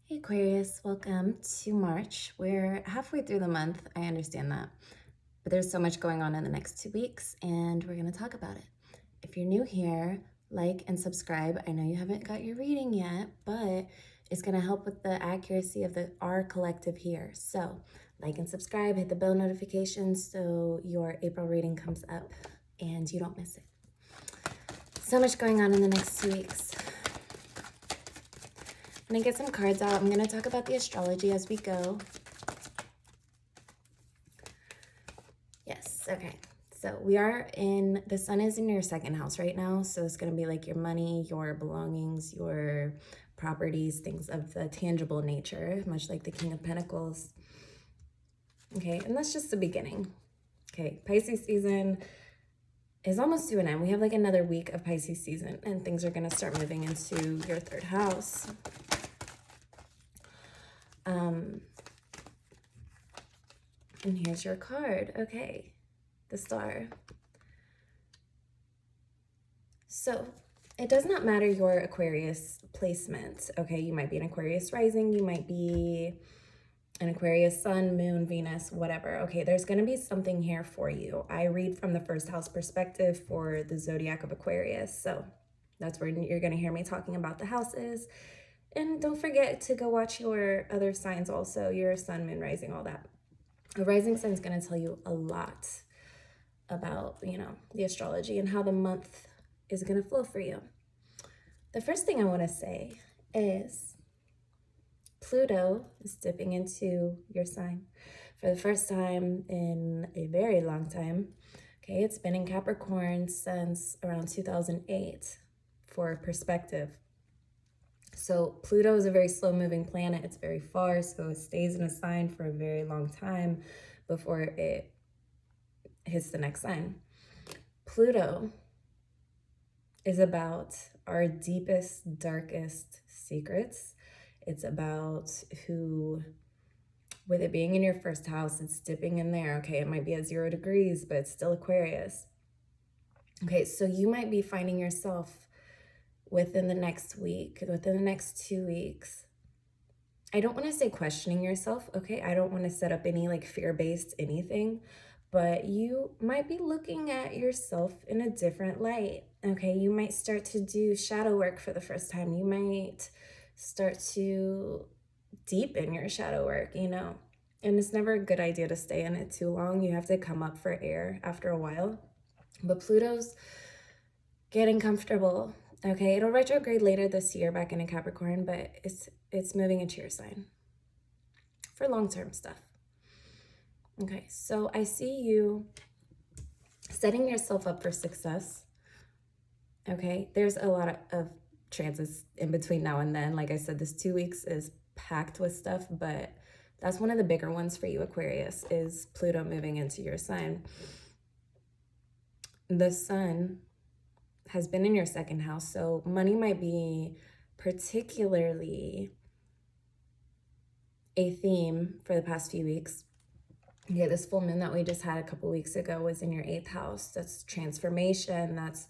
Hey Aquarius, welcome to March. We're halfway through the month, I understand that, but there's so much going on in the next 2 weeks and we're going to talk about it. If you're new here, like and subscribe. I know you haven't got your reading yet, but it's going to help with the accuracy of our collective here. So like and subscribe, hit the bell notifications so your April reading comes up and you don't miss it. So much going on in the next 2 weeks. I'm going to get some cards out. I'm going to talk about the astrology as we go. Yes, okay. So we are the sun is in your second house right now. So it's going to be like your money, your belongings, your properties, things of the tangible nature, much like the King of Pentacles. Okay, and that's just the beginning. Okay, Pisces season is almost to an end. We have like another week of Pisces season and things are going to start moving into your third house. And here's your card. Okay, the Star. So it does not matter your Aquarius placement. Okay, you might be an Aquarius rising, you might be an Aquarius sun, moon, Venus, whatever. Okay, there's going to be something here for you. I read from the first house perspective for the zodiac of Aquarius. So that's where you're going to hear me talking about the houses. And don't forget to go watch your other signs also, your sun, moon, rising, all that. A rising sign is going to tell you a lot about, the astrology and how the month is going to flow for you. The first thing I want to say is Pluto is dipping into your sign for the first time in a very long time. Okay, it's been in Capricorn since around 2008 for perspective. So Pluto is a very slow-moving planet. It's very far, so it stays in a sign for a very long time before it hits the next sign. Pluto is about our deepest, darkest secrets. It's about who, with it being in your first house, it's dipping in there. Okay, it might be at 0 degrees, but it's still Aquarius. Okay, so you might be finding yourself within the next week, within the next 2 weeks. I don't want to say questioning yourself, okay? I don't want to set up any like fear-based anything, but you might be looking at yourself in a different light, okay? You might start to do shadow work for the first time. You might start to deepen your shadow work, and it's never a good idea to stay in it too long. You have to come up for air after a while. But Pluto's getting comfortable, okay? It'll retrograde later this year back into Capricorn, but it's moving into your sign for long-term stuff. Okay, so I see you setting yourself up for success. Okay, there's a lot of transits in between now and then. Like I said, this 2 weeks is packed with stuff, but that's one of the bigger ones for you, Aquarius, is Pluto moving into your sign. The sun has been in your second house, so money might be particularly a theme for the past few weeks. Yeah, this full moon that we just had a couple weeks ago was in your 8th house. That's transformation. That's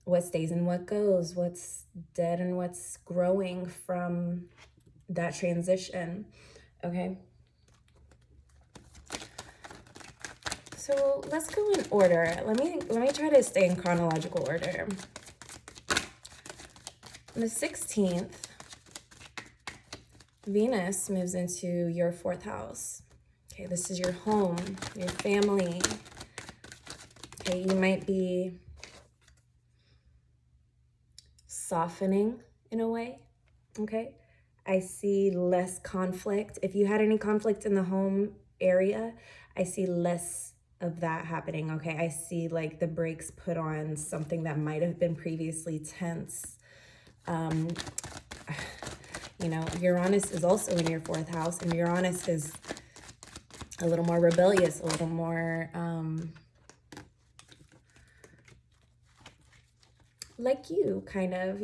what stays and what goes, what's dead and what's growing from that transition. Okay. So let's go in order. Let me try to stay in chronological order. On the 16th, Venus moves into your 4th house. Okay, this is your home, your family. Okay, you might be softening in a way, okay? I see less conflict. If you had any conflict in the home area, I see less of that happening, okay? I see like the brakes put on something that might have been previously tense. Uranus is also in your 4th house, and Uranus is a little more rebellious, a little more like you, kind of,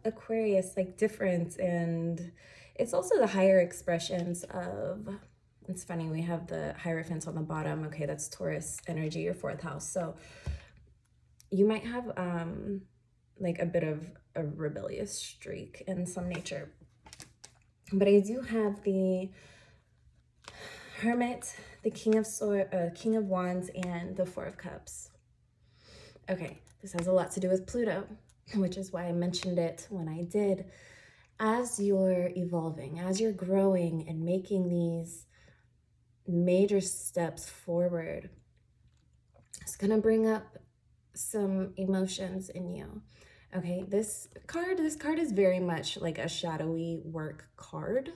Aquarius, like different. And it's also the higher expressions of, it's funny, we have the Hierophant on the bottom. Okay, that's Taurus energy, your 4th house. So you might have like a bit of a rebellious streak in some nature. But I do have the Hermit, the King of Wands, and the Four of Cups. Okay, this has a lot to do with Pluto, which is why I mentioned it when I did. As you're evolving, as you're growing and making these major steps forward, it's gonna bring up some emotions in you. Okay, this card is very much like a shadowy work card.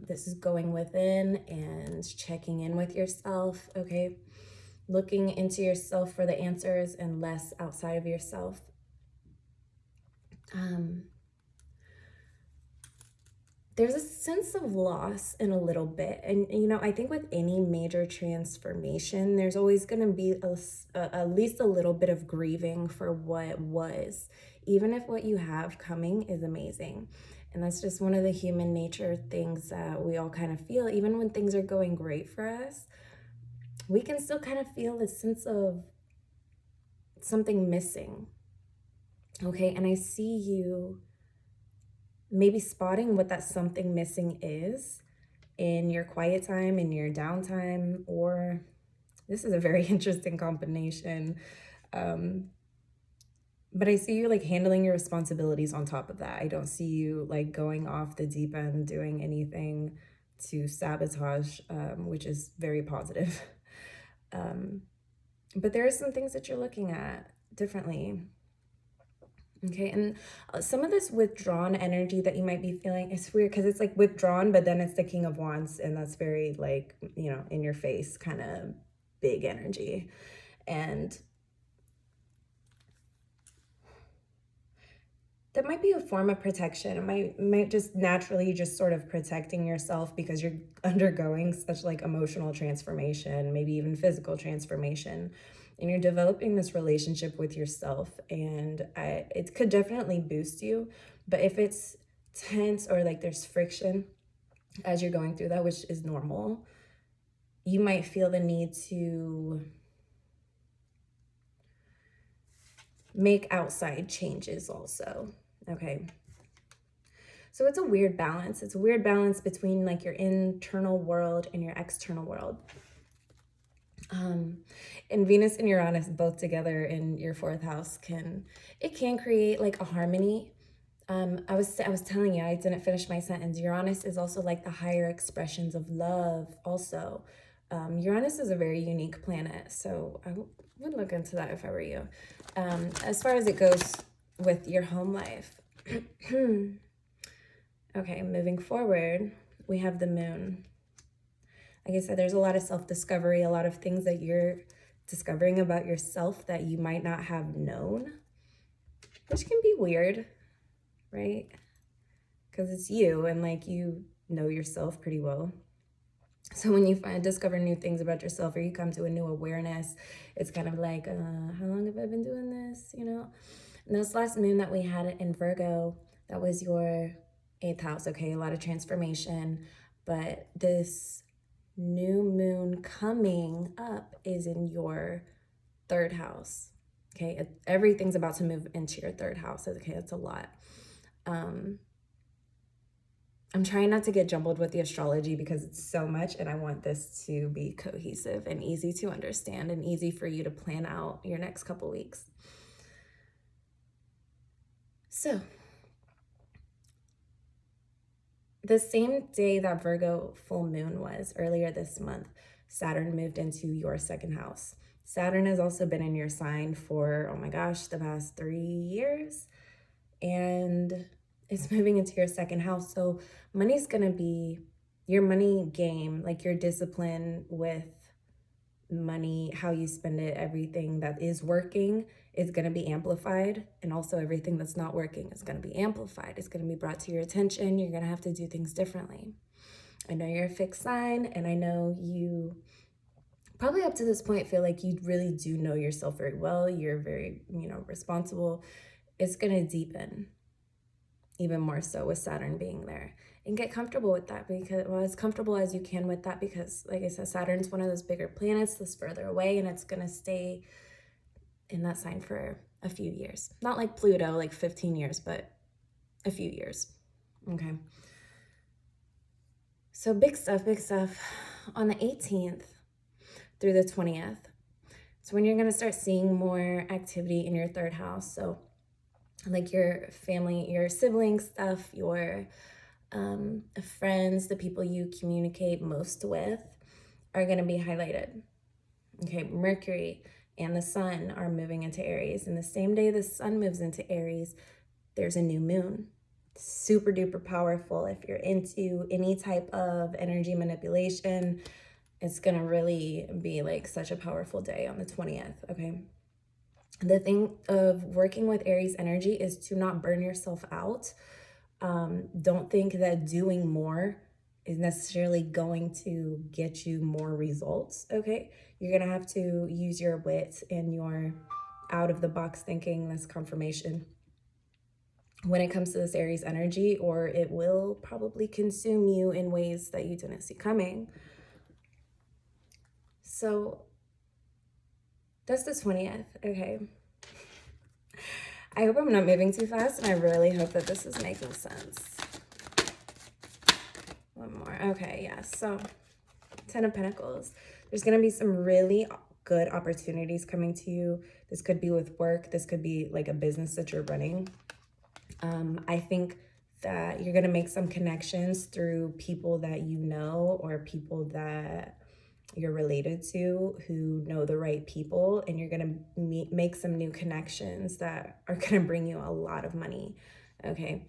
This is going within and checking in with yourself, okay? Looking into yourself for the answers and less outside of yourself. There's a sense of loss in a little bit. And, you know, I think with any major transformation, there's always going to be at least a little bit of grieving for what was, even if what you have coming is amazing. And that's just one of the human nature things that we all kind of feel. Even when things are going great for us, we can still kind of feel this sense of something missing. Okay, and I see you maybe spotting what that something missing is in your quiet time, in your downtime, or this is a very interesting combination. But I see you like handling your responsibilities on top of that. I don't see you like going off the deep end, doing anything to sabotage, which is very positive. But there are some things that you're looking at differently. Okay, and some of this withdrawn energy that you might be feeling is weird because it's like withdrawn, but then it's the King of Wands, and that's very like, you know, in your face kind of big energy. And that might be a form of protection. It might just naturally just sort of protecting yourself because you're undergoing such like emotional transformation, maybe even physical transformation. And you're developing this relationship with yourself, and it could definitely boost you. But if it's tense or like there's friction as you're going through that, which is normal, you might feel the need to make outside changes also. Okay. So it's a weird balance. It's a weird balance between like your internal world and your external world. And Venus and Uranus both together in your fourth house can create like a harmony. I was telling you, I didn't finish my sentence. Uranus is also like the higher expressions of love also. Uranus is a very unique planet, so I would look into that if I were you. As far as it goes with your home life. Okay, moving forward, we have the moon. Like I said, there's a lot of self-discovery, a lot of things that you're discovering about yourself that you might not have known, which can be weird, right? Because it's you and like you know yourself pretty well. So when you discover new things about yourself or you come to a new awareness, it's kind of like, how long have I been doing this, you know? And this last moon that we had in Virgo, that was your 8th house, okay? A lot of transformation, but this new moon coming up is in your 3rd house, okay? Everything's about to move into your 3rd house, okay? That's a lot. I'm trying not to get jumbled with the astrology because it's so much, and I want this to be cohesive and easy to understand and easy for you to plan out your next couple weeks. So, the same day that Virgo full moon was, earlier this month, Saturn moved into your 2nd house. Saturn has also been in your sign for, oh my gosh, the past 3 years. And it's moving into your 2nd house. So money's going to be your money game, like your discipline with money, how you spend it, everything that is working is going to be amplified. And also everything that's not working is going to be amplified. It's going to be brought to your attention. You're going to have to do things differently. I know you're a fixed sign, and I know you probably up to this point feel like you really do know yourself very well. You're very, responsible. It's going to deepen even more so with Saturn being there. And get comfortable with that, because, well, as comfortable as you can with that, because like I said, Saturn's one of those bigger planets that's further away, and it's going to stay in that sign for a few years. Not like Pluto, like 15 years, but a few years. Okay. So big stuff, big stuff. On the 18th through the 20th, it's when you're going to start seeing more activity in your third house. So like your family, your sibling stuff, your friends, the people you communicate most with are going to be highlighted. Okay, Mercury and the sun are moving into Aries. And the same day the sun moves into Aries, there's a new moon. Super duper powerful. If you're into any type of energy manipulation, it's gonna really be like such a powerful day on the 20th, okay? The thing of working with Aries energy is to not burn yourself out. Don't think that doing more is necessarily going to get you more results, okay? You're gonna have to use your wit and your out of the box thinking, this confirmation, when it comes to this Aries energy, or it will probably consume you in ways that you didn't see coming. So that's the 20th, okay? I hope I'm not moving too fast, and I really hope that this is making sense. One more, okay, yeah, so 10 of Pentacles. There's gonna be some really good opportunities coming to you. This could be with work, this could be like a business that you're running. I think that you're gonna make some connections through people that you know or people that you're related to who know the right people, and you're gonna make some new connections that are gonna bring you a lot of money, okay?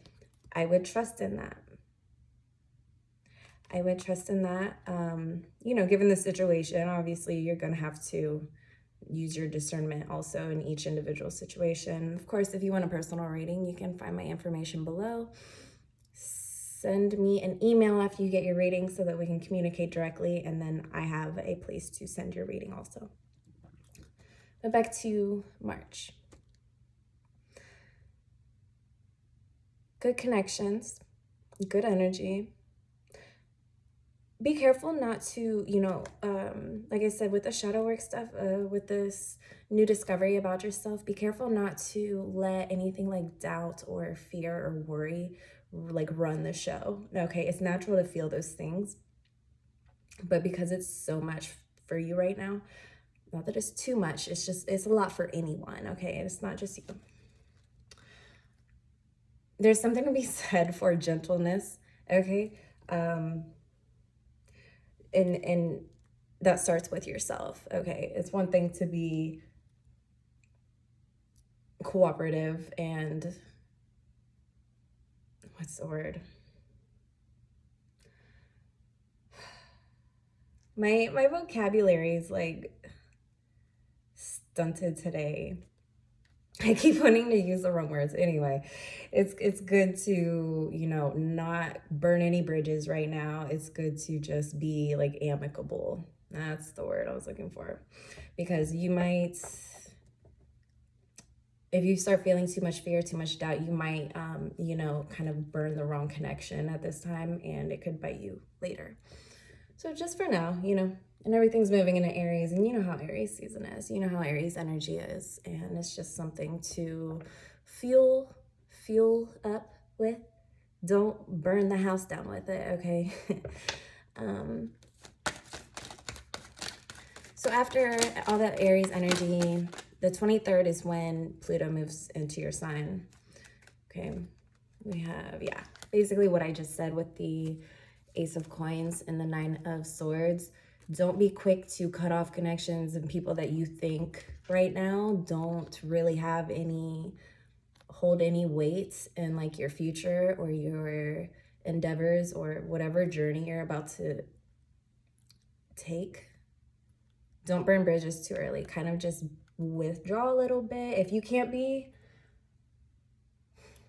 I would trust in that. I would trust in that. You know, given the situation, obviously you're gonna have to use your discernment also in each individual situation. Of course, if you want a personal reading, you can find my information below. Send me an email after you get your reading so that we can communicate directly, and then I have a place to send your reading also. But back to March. Good connections, good energy. Be careful not to, you know, like I said, with the shadow work stuff, with this new discovery about yourself, be careful not to let anything like doubt or fear or worry like run the show. Okay, it's natural to feel those things, but because it's so much for you right now, not that it's too much, it's just, it's a lot for anyone, okay? It's not just you. There's something to be said for gentleness, okay? And that starts with yourself, okay? It's one thing to be cooperative and what's the word? My vocabulary is like stunted today. I keep wanting to use the wrong words. Anyway, it's good to, you know, not burn any bridges right now. It's good to just be like amicable. That's the word I was looking for. Because you might, if you start feeling too much fear, too much doubt, you might, you know, kind of burn the wrong connection at this time, and it could bite you later. So just for now, you know, and everything's moving into Aries, and you know how Aries season is. You know how Aries energy is, and it's just something to fuel up with. Don't burn the house down with it, okay? So after all that Aries energy, the 23rd is when Pluto moves into your sign, okay? We have, yeah, basically what I just said with the Ace of Coins and the Nine of Swords. Don't be quick to cut off connections and people that you think right now don't really have any, hold any weight in like your future or your endeavors or whatever journey you're about to take. Don't burn bridges too early. Kind of just withdraw a little bit. If you can't be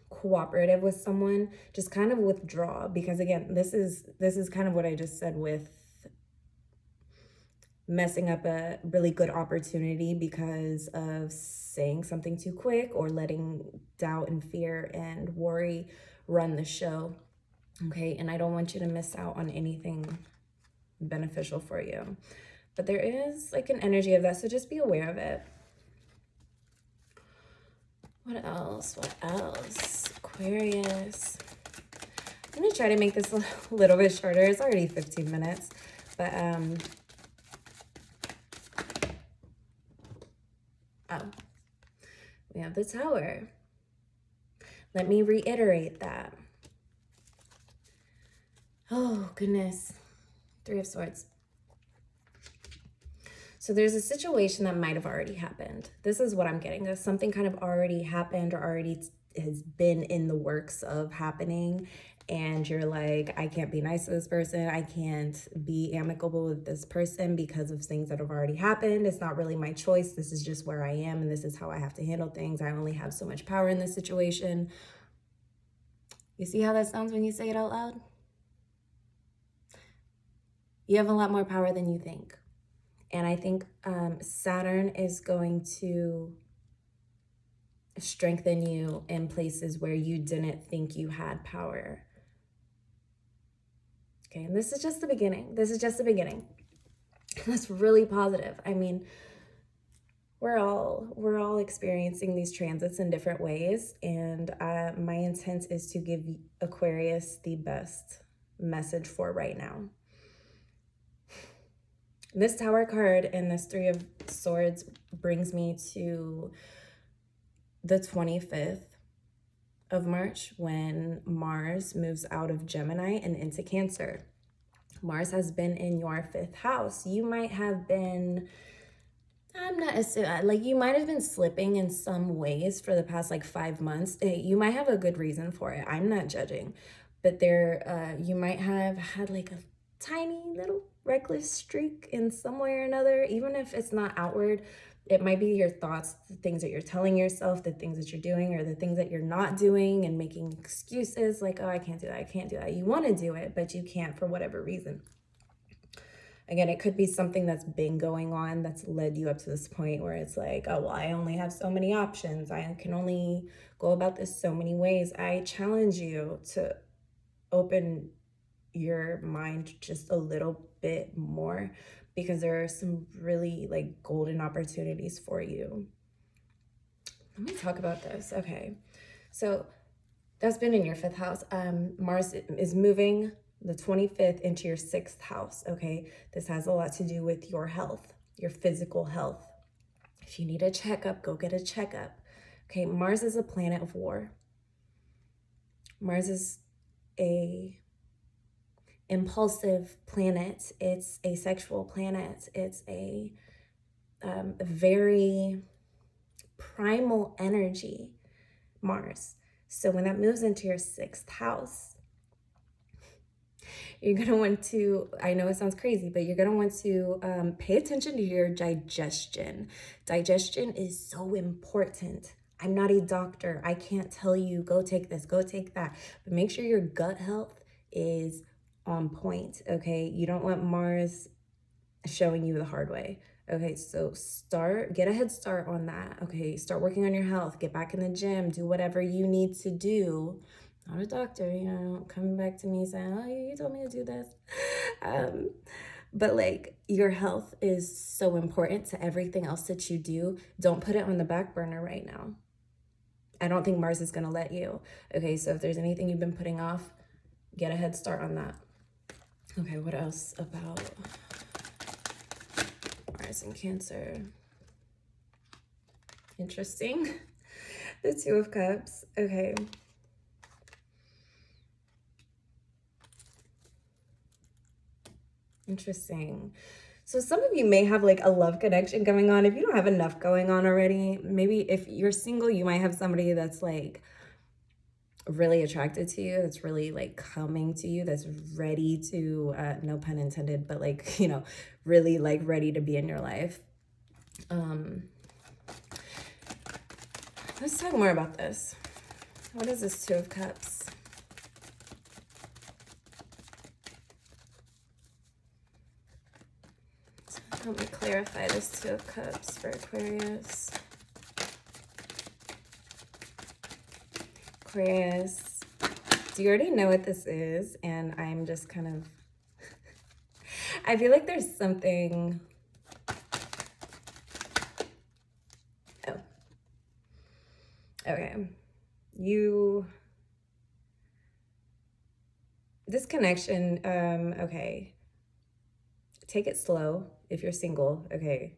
cooperative with someone, just kind of withdraw, because again, this is kind of what I just said with messing up a really good opportunity because of saying something too quick or letting doubt and fear and worry run the show, okay? And I don't want you to miss out on anything beneficial for you, but there is like an energy of that, so just be aware of it. What else? Aquarius. I'm gonna try to make this a little bit shorter. It's already 15 minutes, but oh, we have the Tower. Let me reiterate that. Oh, goodness. Three of Swords. So there's a situation that might have already happened. This is what I'm getting. There's something kind of already happened or already has been in the works of happening. And you're like, I can't be nice to this person. I can't be amicable with this person because of things that have already happened. It's not really my choice. This is just where I am. And this is how I have to handle things. I only have so much power in this situation. You see how that sounds when you say it out loud? You have a lot more power than you think. And I think Saturn is going to strengthen you in places where you didn't think you had power. Okay, and this is just the beginning. This is just the beginning. That's really positive. I mean, we're all experiencing these transits in different ways, and my intent is to give Aquarius the best message for right now. This Tower card and this Three of Swords brings me to the 25th of March when Mars moves out of Gemini and into Cancer. Mars has been in your 5th house. You might have been, you might have been slipping in some ways for the past 5 months. You might have a good reason for it. I'm not judging, but you might have had a tiny little reckless streak in some way or another. Even if it's not outward, it might be your thoughts, the things that you're telling yourself, the things that you're doing, or the things that you're not doing, and making excuses like, oh, I can't do that, I can't do that. You want to do it, but you can't for whatever reason. Again, it could be something that's been going on that's led you up to this point where it's like, oh, well, I only have so many options. I can only go about this so many ways. I challenge you to open your mind just a little bit more, because there are some really golden opportunities for you. Let me talk about this. Okay, so that's been in your 5th house. Mars is moving the 25th into your 6th house. Okay, this has a lot to do with your health, your physical health. If you need a checkup, go get a checkup. Okay, Mars is a planet of war. Mars is a impulsive planet. It's a sexual planet. It's a very primal energy, Mars. So when that moves into your 6th house, you're going to want to, I know it sounds crazy, but you're going to want to pay attention to your digestion. Digestion is so important. I'm not a doctor. I can't tell you, go take this, go take that. But make sure your gut health is on point, okay? You don't want Mars showing you the hard way. Okay, so get a head start on that. Okay, start working on your health, get back in the gym, do whatever you need to do. Not a doctor, coming back to me saying, oh, you told me to do this. But your health is so important to everything else that you do. Don't put it on the back burner right now. I don't think Mars is gonna let you. Okay, so if there's anything you've been putting off, get a head start on that. Okay, what else about Mars and Cancer? Interesting. The Two of Cups. Okay. Interesting. So some of you may have a love connection going on. If you don't have enough going on already, maybe if you're single, you might have somebody that's really attracted to you, that's really coming to you, that's ready to no pun intended, but really ready to be in your life. Let's talk more about this. What is this Two of Cups? Help me clarify this Two of Cups for Aquarius. Aquarius, do you already know what this is? And I'm just kind of, I feel like there's something, oh, okay. this connection, okay, take it slow. If you're single, okay,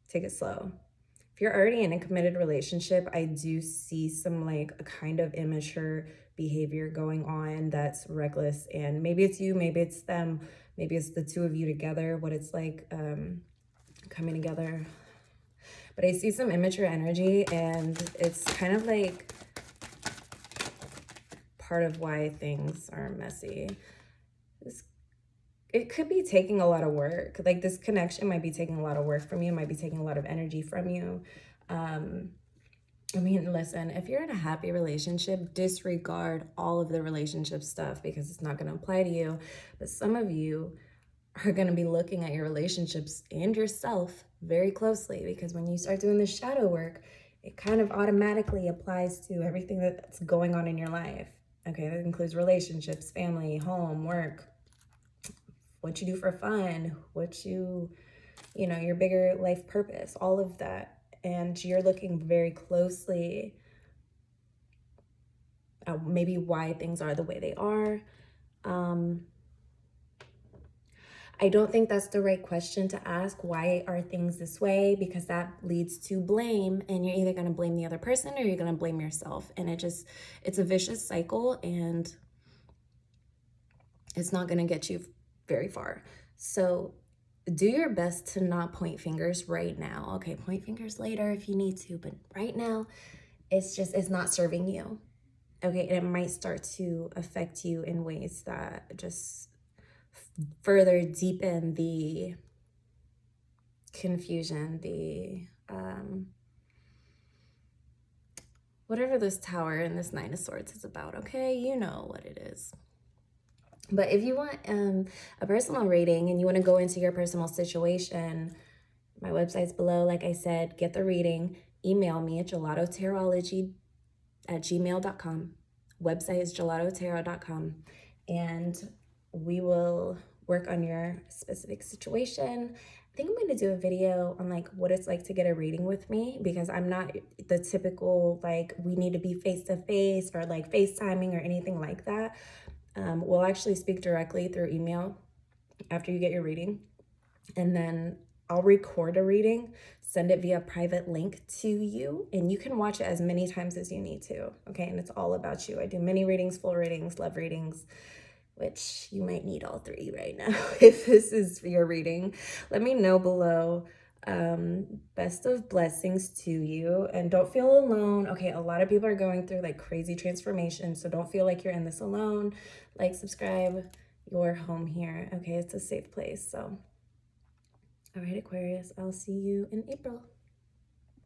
take it slow. If you're already in a committed relationship, I do see some like a kind of immature behavior going on that's reckless, and maybe it's you, maybe it's them, maybe it's the two of you together, what it's like coming together. But I see some immature energy, and it's kind of like part of why things are messy. It could be taking a lot of work. Like this connection might be taking a lot of work from you, might be taking a lot of energy from you. I mean, listen, if you're in a happy relationship, disregard all of the relationship stuff because it's not going to apply to you. But some of you are going to be looking at your relationships and yourself very closely, because when you start doing the shadow work, it kind of automatically applies to everything that's going on in your life. Okay, that includes relationships, family, home, work, what you do for fun, what you know, your bigger life purpose, all of that. And you're looking very closely at maybe why things are the way they are. I don't think that's the right question to ask. Why are things this way? Because that leads to blame, and you're either going to blame the other person or you're going to blame yourself. And it's a vicious cycle, and it's not going to get you very far. So do your best to not point fingers right now. Okay, point fingers later if you need to, but right now it's not serving you. Okay, and it might start to affect you in ways that just further deepen the confusion, the whatever this Tower and this Nine of Swords is about. Okay, you know what it is. But if you want a personal reading and you want to go into your personal situation, my website's below. Like I said, get the reading. Email me at gelatotarology@gmail.com. Website is gelatotarot.com. And we will work on your specific situation. I think I'm going to do a video on like what it's like to get a reading with me, because I'm not the typical like we need to be face to face or like FaceTiming or anything like that. We'll actually speak directly through email after you get your reading, and then I'll record a reading, send it via private link to you, and you can watch it as many times as you need to. Okay, and it's all about you. I do mini readings, full readings, love readings, which you might need all three right now if this is your reading. Let me know below. Best of blessings to you, and don't feel alone. Okay, a lot of people are going through like crazy transformation, so don't feel like you're in this alone. Like, subscribe, you're home here. Okay, it's a safe place. So all right, Aquarius, I'll see you in April.